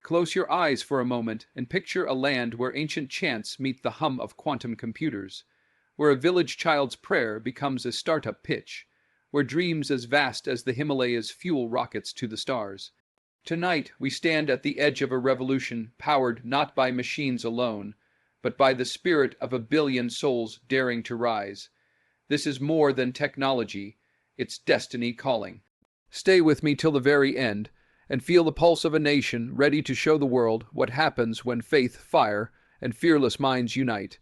Close your eyes for a moment and picture a land where ancient chants meet the hum of quantum computers, where a village child's prayer becomes a startup pitch, where dreams as vast as the Himalayas fuel rockets to the stars. Tonight, we stand at the edge of a revolution powered not by machines alone, but by the spirit of a billion souls daring to rise. This is more than technology, it's destiny calling. Stay with me till the very end, and feel the pulse of a nation ready to show the world what happens when faith, fire, and fearless minds unite.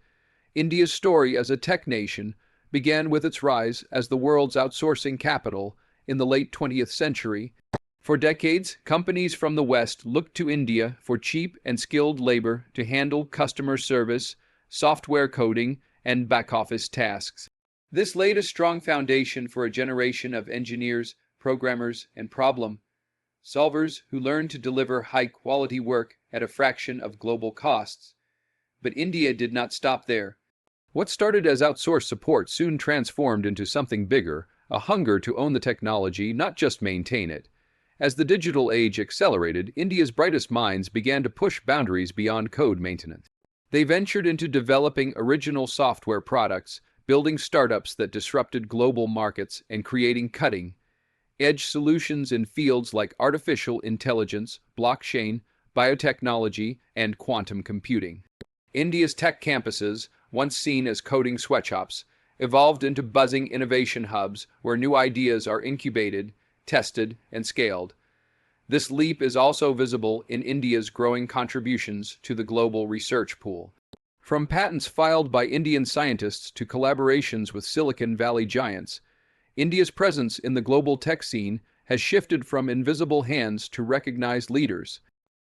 India's story as a tech nation began with its rise as the world's outsourcing capital in the late 20th century. For decades, companies from the West looked to India for cheap and skilled labor to handle customer service, software coding, and back-office tasks. This laid a strong foundation for a generation of engineers, programmers, and problem solvers who learned to deliver high-quality work at a fraction of global costs. But India did not stop there. What started as outsourced support soon transformed into something bigger, a hunger to own the technology, not just maintain it. As the digital age accelerated, India's brightest minds began to push boundaries beyond code maintenance. They ventured into developing original software products, building startups that disrupted global markets, and creating cutting-edge solutions in fields like artificial intelligence, blockchain, biotechnology, and quantum computing. India's tech campuses, once seen as coding sweatshops, evolved into buzzing innovation hubs where new ideas are incubated, tested, and scaled. This leap is also visible in India's growing contributions to the global research pool. From patents filed by Indian scientists to collaborations with Silicon Valley giants, India's presence in the global tech scene has shifted from invisible hands to recognized leaders.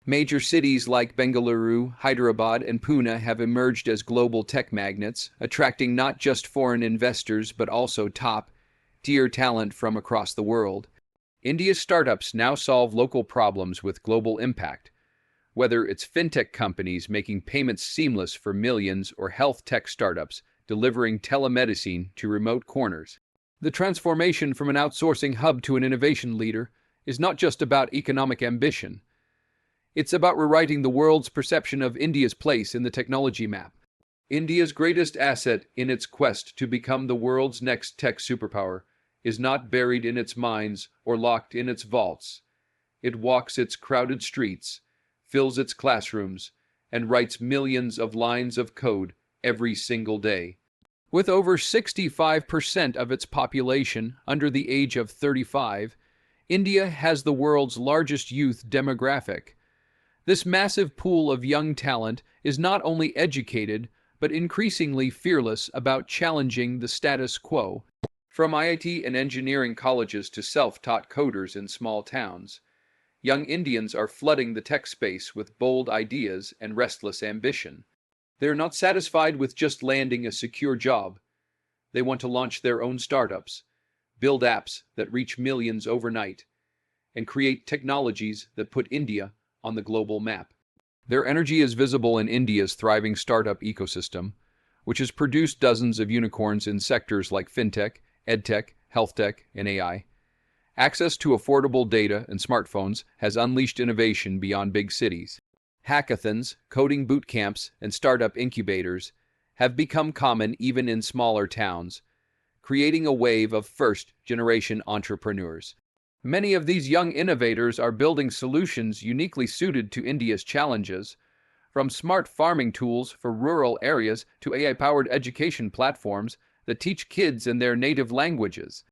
Major cities like Bengaluru, Hyderabad, and Pune have emerged as global tech magnets, attracting not just foreign investors but also top-tier talent from across the world. India's startups now solve local problems with global impact, whether it's fintech companies making payments seamless for millions or health tech startups delivering telemedicine to remote corners. The transformation from an outsourcing hub to an innovation leader is not just about economic ambition. It's about rewriting the world's perception of India's place in the technology map. India's greatest asset in its quest to become the world's next tech superpower is not buried in its mines or locked in its vaults. It walks its crowded streets, fills its classrooms, and writes millions of lines of code every single day. With over 65% of its population under the age of 35, India has the world's largest youth demographic. This massive pool of young talent is not only educated, but increasingly fearless about challenging the status quo. From IIT and engineering colleges to self-taught coders in small towns, young Indians are flooding the tech space with bold ideas and restless ambition. They're not satisfied with just landing a secure job. They want to launch their own startups, build apps that reach millions overnight, and create technologies that put India on the global map. Their energy is visible in India's thriving startup ecosystem, which has produced dozens of unicorns in sectors like fintech, edtech, healthtech, and AI. Access to affordable data and smartphones has unleashed innovation beyond big cities. Hackathons, coding boot camps, and startup incubators have become common even in smaller towns, creating a wave of first-generation entrepreneurs. Many of these young innovators are building solutions uniquely suited to India's challenges, from smart farming tools for rural areas to AI-powered education platforms that teach kids in their native languages.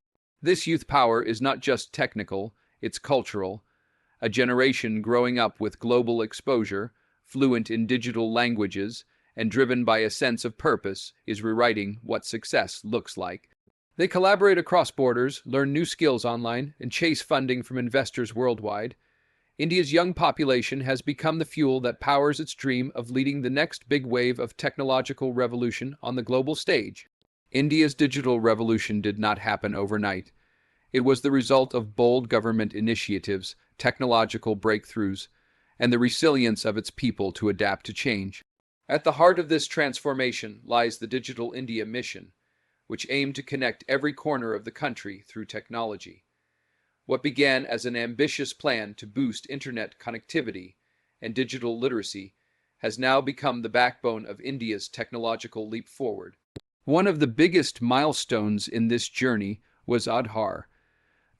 This youth power is not just technical, it's cultural. A generation growing up with global exposure, fluent in digital languages, and driven by a sense of purpose is rewriting what success looks like. They collaborate across borders, learn new skills online, and chase funding from investors worldwide. India's young population has become the fuel that powers its dream of leading the next big wave of technological revolution on the global stage. India's digital revolution did not happen overnight. It was the result of bold government initiatives, technological breakthroughs, and the resilience of its people to adapt to change. At the heart of this transformation lies the Digital India mission, which aimed to connect every corner of the country through technology. What began as an ambitious plan to boost internet connectivity and digital literacy, has now become the backbone of India's technological leap forward. One of the biggest milestones in this journey was Aadhaar,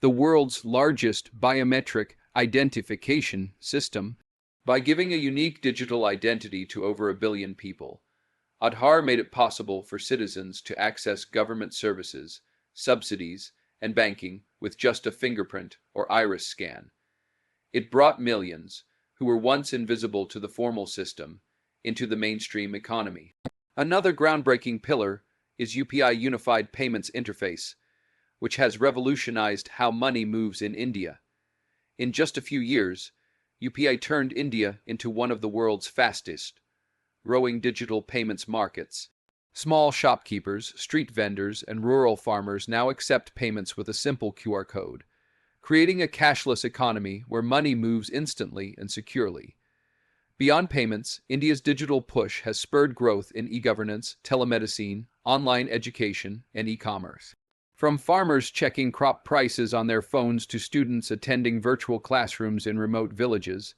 the world's largest biometric identification system. By giving a unique digital identity to over 1 billion people, Aadhaar made it possible for citizens to access government services, subsidies, and banking with just a fingerprint or iris scan. It brought millions, who were once invisible to the formal system, into the mainstream economy. Another groundbreaking pillar is UPI Unified Payments Interface, which has revolutionized how money moves in India. In just a few years, UPI turned India into one of the world's fastest growing digital payments markets. Small shopkeepers, street vendors, and rural farmers now accept payments with a simple QR code, creating a cashless economy where money moves instantly and securely. Beyond payments, India's digital push has spurred growth in e-governance, telemedicine, online education, and e-commerce. From farmers checking crop prices on their phones to students attending virtual classrooms in remote villages,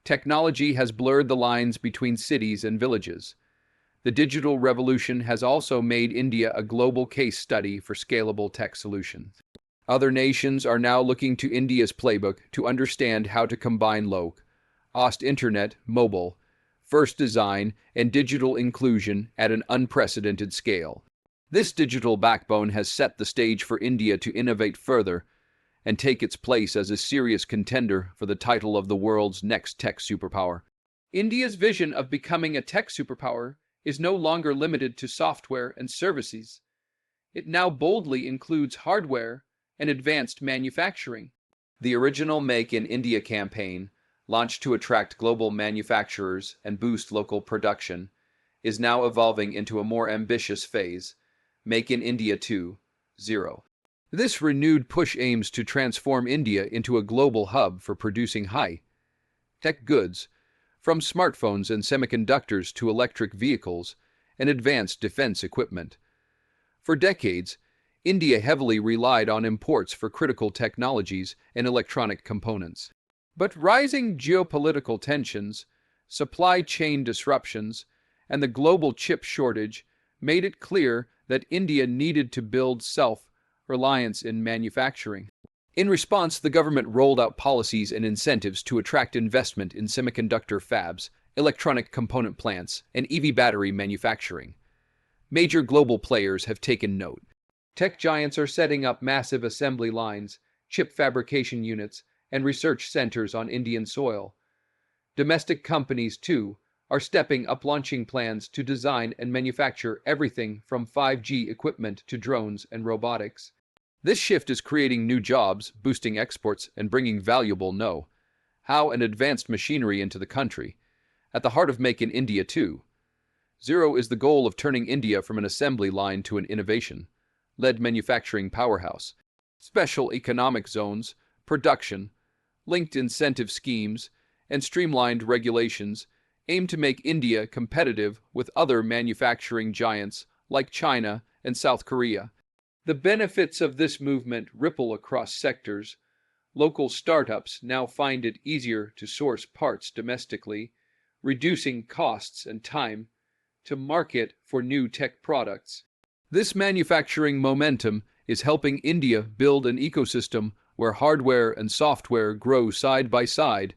technology has blurred the lines between cities and villages. The digital revolution has also made India a global case study for scalable tech solutions. Other nations are now looking to India's playbook to understand how to combine low-cost internet, mobile, first design, and digital inclusion at an unprecedented scale. This digital backbone has set the stage for India to innovate further and take its place as a serious contender for the title of the world's next tech superpower. India's vision of becoming a tech superpower is no longer limited to software and services. It now boldly includes hardware and advanced manufacturing. The original Make in India campaign, launched to attract global manufacturers and boost local production, is now evolving into a more ambitious phase, Make in India 2.0. This renewed push aims to transform India into a global hub for producing high-tech goods, from smartphones and semiconductors to electric vehicles and advanced defense equipment. For decades, India heavily relied on imports for critical technologies and electronic components. But rising geopolitical tensions, supply chain disruptions, and the global chip shortage made it clear that India needed to build self-reliance in manufacturing. In response, the government rolled out policies and incentives to attract investment in semiconductor fabs, electronic component plants, and EV battery manufacturing. Major global players have taken note. Tech giants are setting up massive assembly lines, chip fabrication units, and research centers on Indian soil. Domestic companies, too, are stepping up, launching plans to design and manufacture everything from 5G equipment to drones and robotics. This shift is creating new jobs, boosting exports, and bringing valuable know-how and advanced machinery into the country. At the heart of Make in India 2.0 is the goal of turning India from an assembly line to an innovation-led manufacturing powerhouse. Special economic zones, production, linked incentive schemes, and streamlined regulations aim to make India competitive with other manufacturing giants like China and South Korea. The benefits of this movement ripple across sectors. Local startups now find it easier to source parts domestically, reducing costs and time to market for new tech products. This manufacturing momentum is helping India build an ecosystem where hardware and software grow side by side,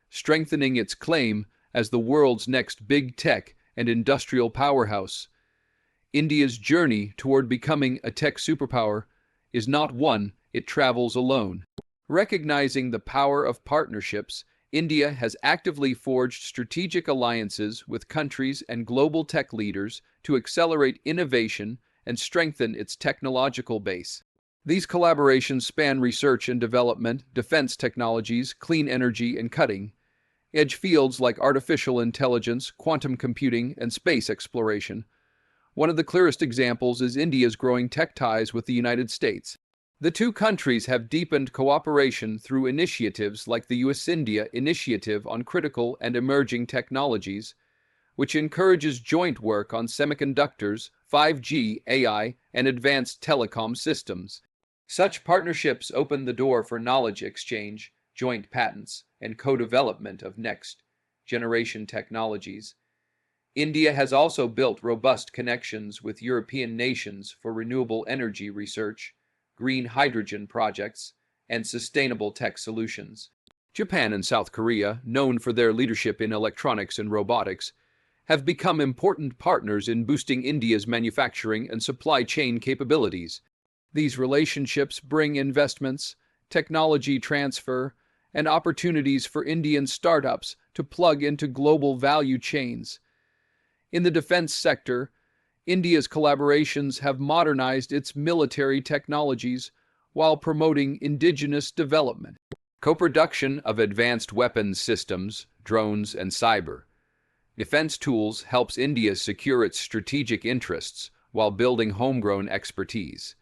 strengthening its claim as the world's next big tech and industrial powerhouse. India's journey toward becoming a tech superpower is not one it travels alone. Recognizing the power of partnerships, India has actively forged strategic alliances with countries and global tech leaders to accelerate innovation and strengthen its technological base. These collaborations span research and development, defense technologies, clean energy, and cutting-edge fields like artificial intelligence, quantum computing, and space exploration. One of the clearest examples is India's growing tech ties with the United States. The two countries have deepened cooperation through initiatives like the US-India Initiative on Critical and Emerging Technologies, which encourages joint work on semiconductors, 5G, AI, and advanced telecom systems. Such partnerships open the door for knowledge exchange, joint patents, and co-development of next generation technologies. India has also built robust connections with European nations for renewable energy research, green hydrogen projects, and sustainable tech solutions. Japan and South Korea, known for their leadership in electronics and robotics, have become important partners in boosting India's manufacturing and supply chain capabilities. These relationships bring investments, technology transfer, and opportunities for Indian startups to plug into global value chains. In the defense sector, India's collaborations have modernized its military technologies while promoting indigenous development. Co-production of advanced weapons systems, drones, and cyber defense tools helps India secure its strategic interests while building homegrown expertise.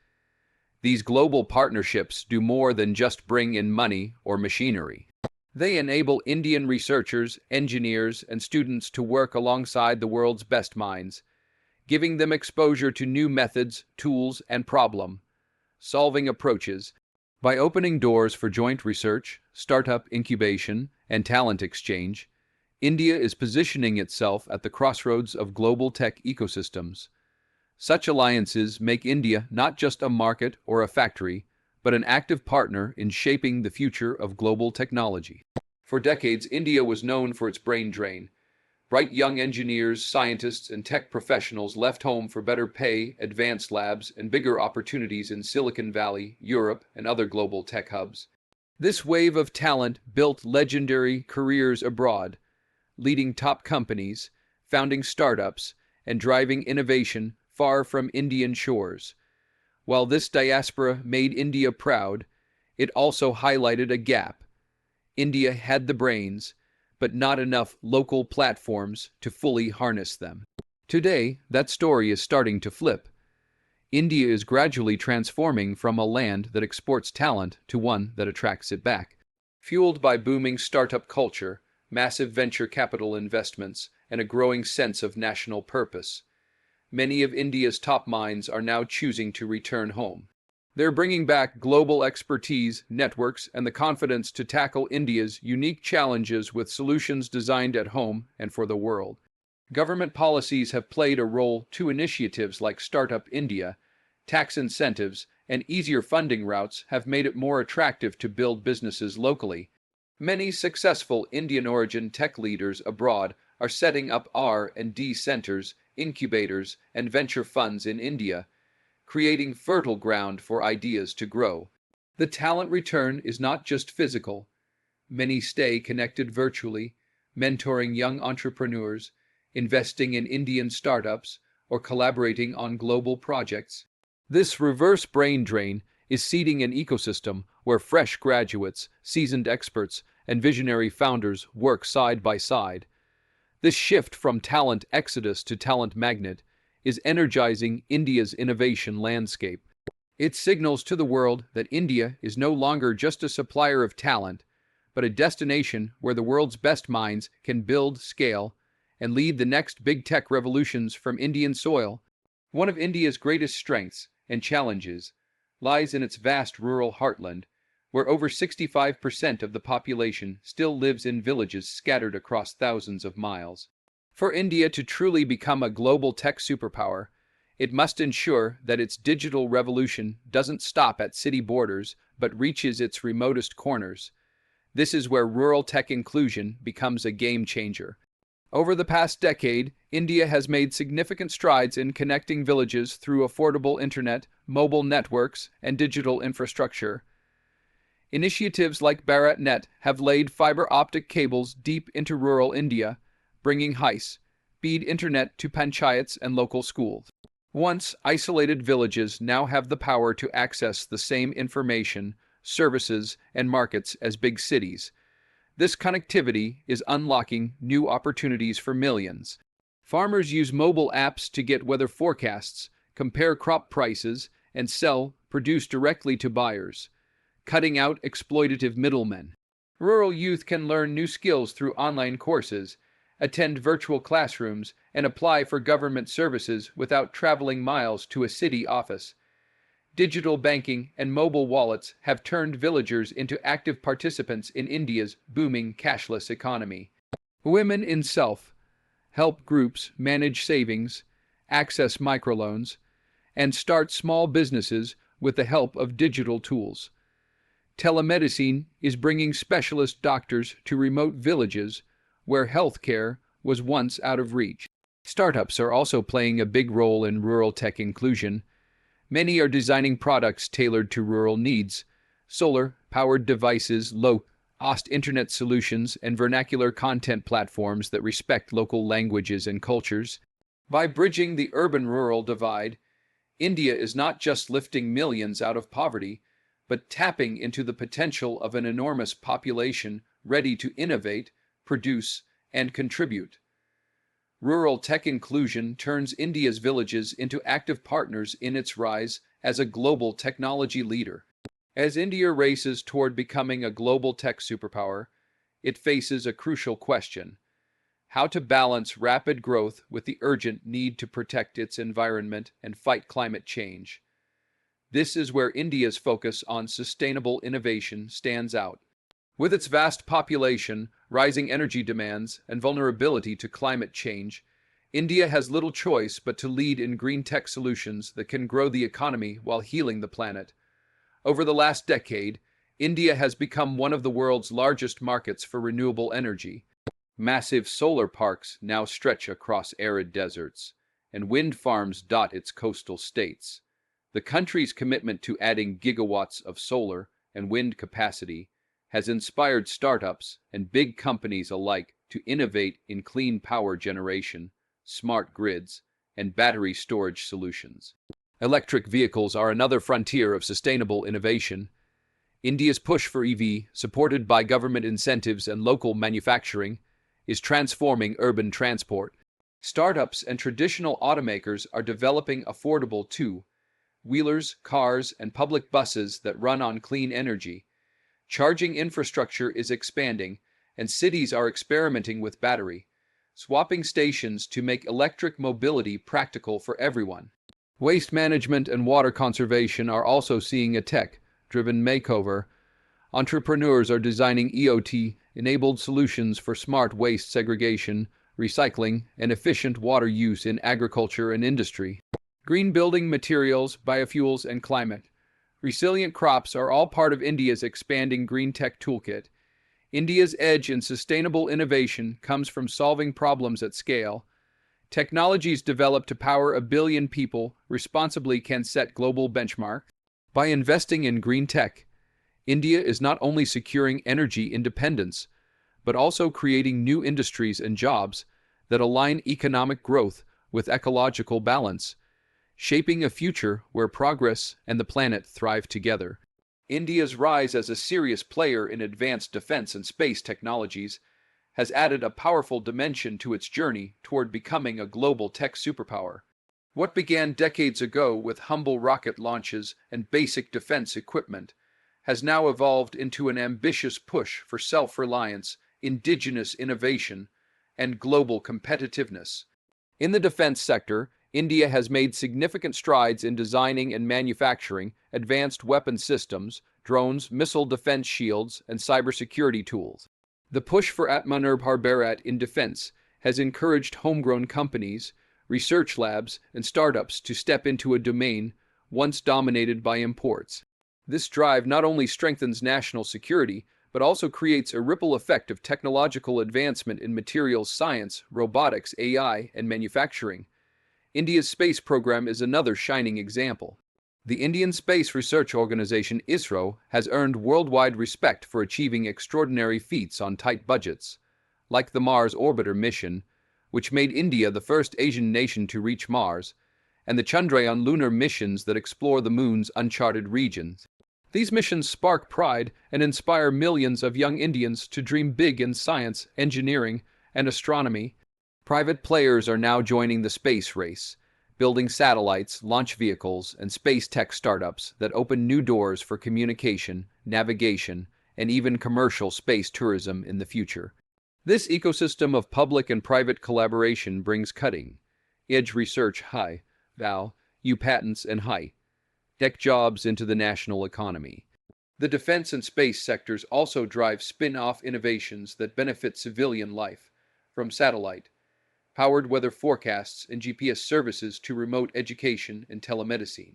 These global partnerships do more than just bring in money or machinery. They enable Indian researchers, engineers, and students to work alongside the world's best minds, giving them exposure to new methods, tools, and problem-solving approaches. By opening doors for joint research, startup incubation, and talent exchange, India is positioning itself at the crossroads of global tech ecosystems. Such alliances make India not just a market or a factory, but an active partner in shaping the future of global technology. For decades, India was known for its brain drain. Bright young engineers, scientists, and tech professionals left home for better pay, advanced labs, and bigger opportunities in Silicon Valley, Europe, and other global tech hubs. This wave of talent built legendary careers abroad, leading top companies, founding startups, and driving innovation far from Indian shores. While this diaspora made India proud, it also highlighted a gap. India had the brains, but not enough local platforms to fully harness them. Today, that story is starting to flip. India is gradually transforming from a land that exports talent to one that attracts it back. Fueled by booming startup culture, massive venture capital investments, and a growing sense of national purpose, many of India's top minds are now choosing to return home. They're bringing back global expertise, networks, and the confidence to tackle India's unique challenges with solutions designed at home and for the world. Government policies have played a role too. Initiatives like Startup India, tax incentives, and easier funding routes have made it more attractive to build businesses locally. Many successful Indian-origin tech leaders abroad are setting up R&D centers, incubators, and venture funds in India, creating fertile ground for ideas to grow. The talent return is not just physical. Many stay connected virtually, mentoring young entrepreneurs, investing in Indian startups, or collaborating on global projects. This reverse brain drain is seeding an ecosystem where fresh graduates, seasoned experts, and visionary founders work side by side. This shift from talent exodus to talent magnet is energizing India's innovation landscape. It signals to the world that India is no longer just a supplier of talent, but a destination where the world's best minds can build, scale, and lead the next big tech revolutions from Indian soil. One of India's greatest strengths and challenges lies in its vast rural heartland, where over 65% of the population still lives in villages scattered across thousands of miles. For India to truly become a global tech superpower, it must ensure that its digital revolution doesn't stop at city borders but reaches its remotest corners. This is where rural tech inclusion becomes a game changer. Over the past decade, India has made significant strides in connecting villages through affordable internet, mobile networks, and digital infrastructure. Initiatives like BharatNet have laid fiber optic cables deep into rural India, bringing high-speed internet to panchayats and local schools. Once isolated villages now have the power to access the same information, services, and markets as big cities. This connectivity is unlocking new opportunities for millions. Farmers use mobile apps to get weather forecasts, compare crop prices, and sell produce directly to buyers, cutting out exploitative middlemen. Rural youth can learn new skills through online courses, attend virtual classrooms, and apply for government services without traveling miles to a city office. Digital banking and mobile wallets have turned villagers into active participants in India's booming cashless economy. Women in self-help groups manage savings, access microloans, and start small businesses with the help of digital tools. Telemedicine is bringing specialist doctors to remote villages where healthcare was once out of reach. Startups are also playing a big role in rural tech inclusion. Many are designing products tailored to rural needs: solar-powered devices, low-cost internet solutions, and vernacular content platforms that respect local languages and cultures. By bridging the urban-rural divide, India is not just lifting millions out of poverty, but tapping into the potential of an enormous population ready to innovate, produce, and contribute. Rural tech inclusion turns India's villages into active partners in its rise as a global technology leader. As India races toward becoming a global tech superpower, it faces a crucial question: how to balance rapid growth with the urgent need to protect its environment and fight climate change. This is where India's focus on sustainable innovation stands out. With its vast population, rising energy demands, and vulnerability to climate change, India has little choice but to lead in green tech solutions that can grow the economy while healing the planet. Over the last decade, India has become one of the world's largest markets for renewable energy. Massive solar parks now stretch across arid deserts, and wind farms dot its coastal states. The country's commitment to adding gigawatts of solar and wind capacity has inspired startups and big companies alike to innovate in clean power generation, smart grids, and battery storage solutions. Electric vehicles are another frontier of sustainable innovation. India's push for EV, supported by government incentives and local manufacturing, is transforming urban transport. Startups and traditional automakers are developing affordable two-wheelers, cars, and public buses that run on clean energy. Charging infrastructure is expanding, and cities are experimenting with battery swapping stations to make electric mobility practical for everyone. Waste management and water conservation are also seeing a tech-driven makeover. Entrepreneurs are designing IoT-enabled solutions for smart waste segregation, recycling, and efficient water use in agriculture and industry. Green building materials, biofuels, and climate resilient crops are all part of India's expanding green tech toolkit. India's edge in sustainable innovation comes from solving problems at scale. Technologies developed to power 1 billion people responsibly can set global benchmarks. By investing in green tech, India is not only securing energy independence, but also creating new industries and jobs that align economic growth with ecological balance, shaping a future where progress and the planet thrive together. India's rise as a serious player in advanced defense and space technologies has added a powerful dimension to its journey toward becoming a global tech superpower. What began decades ago with humble rocket launches and basic defense equipment has now evolved into an ambitious push for self-reliance, indigenous innovation, and global competitiveness. In the defense sector, India has made significant strides in designing and manufacturing advanced weapon systems, drones, missile defense shields, and cybersecurity tools. The push for Atmanirbhar Bharat in defense has encouraged homegrown companies, research labs, and startups to step into a domain once dominated by imports. This drive not only strengthens national security, but also creates a ripple effect of technological advancement in materials science, robotics, AI, and manufacturing. India's space program is another shining example. The Indian Space Research Organization ISRO has earned worldwide respect for achieving extraordinary feats on tight budgets, like the Mars Orbiter mission, which made India the first Asian nation to reach Mars, and the Chandrayaan lunar missions that explore the moon's uncharted regions. These missions spark pride and inspire millions of young Indians to dream big in science, engineering, and astronomy. Private players are now joining the space race, building satellites, launch vehicles, and space tech startups that open new doors for communication, navigation, and even commercial space tourism in the future. This ecosystem of public and private collaboration brings cutting-edge research, high-value patents, and high-tech jobs into the national economy. The defense and space sectors also drive spin-off innovations that benefit civilian life, from satellite, powered weather forecasts and GPS services to remote education and telemedicine.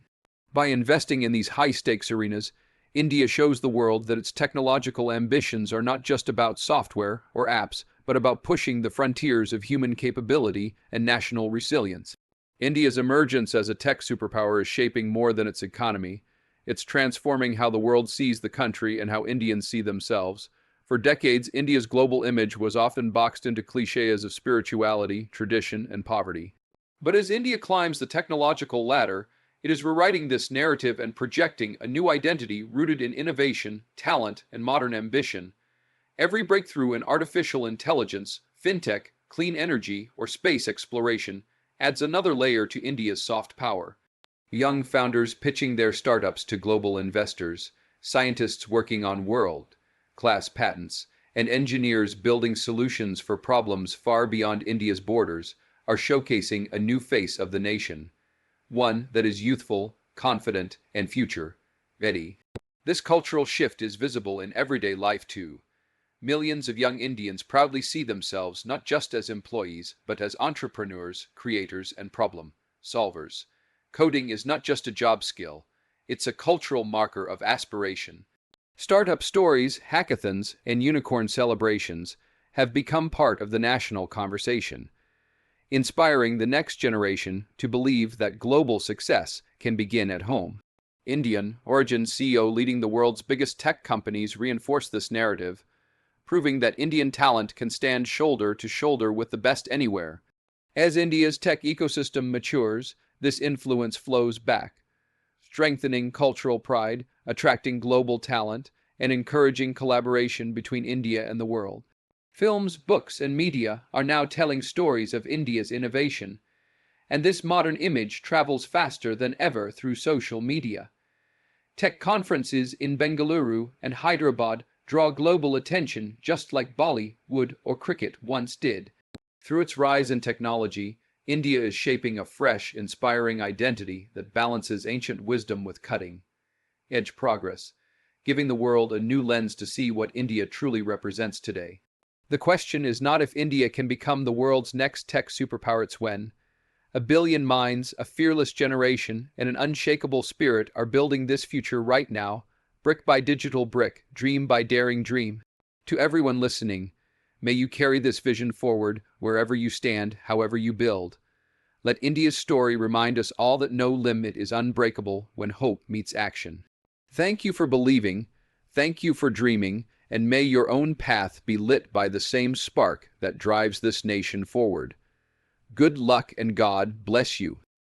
By investing in these high-stakes arenas, India shows the world that its technological ambitions are not just about software or apps, but about pushing the frontiers of human capability and national resilience. India's emergence as a tech superpower is shaping more than its economy. It's transforming how the world sees the country and how Indians see themselves. For decades, India's global image was often boxed into clichés of spirituality, tradition, and poverty. But as India climbs the technological ladder, it is rewriting this narrative and projecting a new identity rooted in innovation, talent, and modern ambition. Every breakthrough in artificial intelligence, fintech, clean energy, or space exploration adds another layer to India's soft power. Young founders pitching their startups to global investors, scientists working on world-class patents, and engineers building solutions for problems far beyond India's borders are showcasing a new face of the nation, one that is youthful, confident, and future-ready. This cultural shift is visible in everyday life too. Millions of young Indians proudly see themselves not just as employees, but as entrepreneurs, creators, and problem solvers. Coding is not just a job skill, it's a cultural marker of aspiration. Startup stories, hackathons, and unicorn celebrations have become part of the national conversation, inspiring the next generation to believe that global success can begin at home. Indian origin CEO leading the world's biggest tech companies reinforce this narrative, proving that Indian talent can stand shoulder to shoulder with the best anywhere. As India's tech ecosystem matures, this influence flows back, strengthening cultural pride, attracting global talent, and encouraging collaboration between India and the world. Films, books, and media are now telling stories of India's innovation, and this modern image travels faster than ever through social media. Tech conferences in Bengaluru and Hyderabad draw global attention just like Bollywood or cricket once did. Through its rise in technology, India is shaping a fresh, inspiring identity that balances ancient wisdom with cutting-edge progress, giving the world a new lens to see what India truly represents today. The question is not if India can become the world's next tech superpower, it's when. A billion minds, a fearless generation, and an unshakable spirit are building this future right now, brick by digital brick, dream by daring dream. To everyone listening, may you carry this vision forward wherever you stand, however you build. Let India's story remind us all that no limit is unbreakable when hope meets action. Thank you for believing, thank you for dreaming, and may your own path be lit by the same spark that drives this nation forward. Good luck and God bless you.